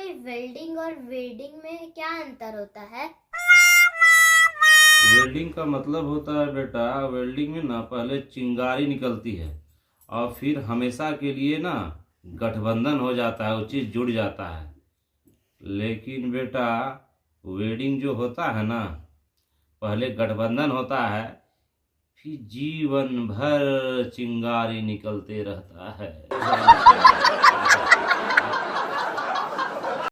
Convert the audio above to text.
भाई वेल्डिंग और वेडिंग में क्या अंतर होता है? वेल्डिंग का मतलब होता है बेटा, वेल्डिंग में ना पहले चिंगारी निकलती है और फिर हमेशा के लिए ना गठबंधन हो जाता है, वो चीज जुड़ जाता है। लेकिन बेटा वेडिंग जो होता है ना, पहले गठबंधन होता है, फिर जीवन भर चिंगारी निकलते रहता है।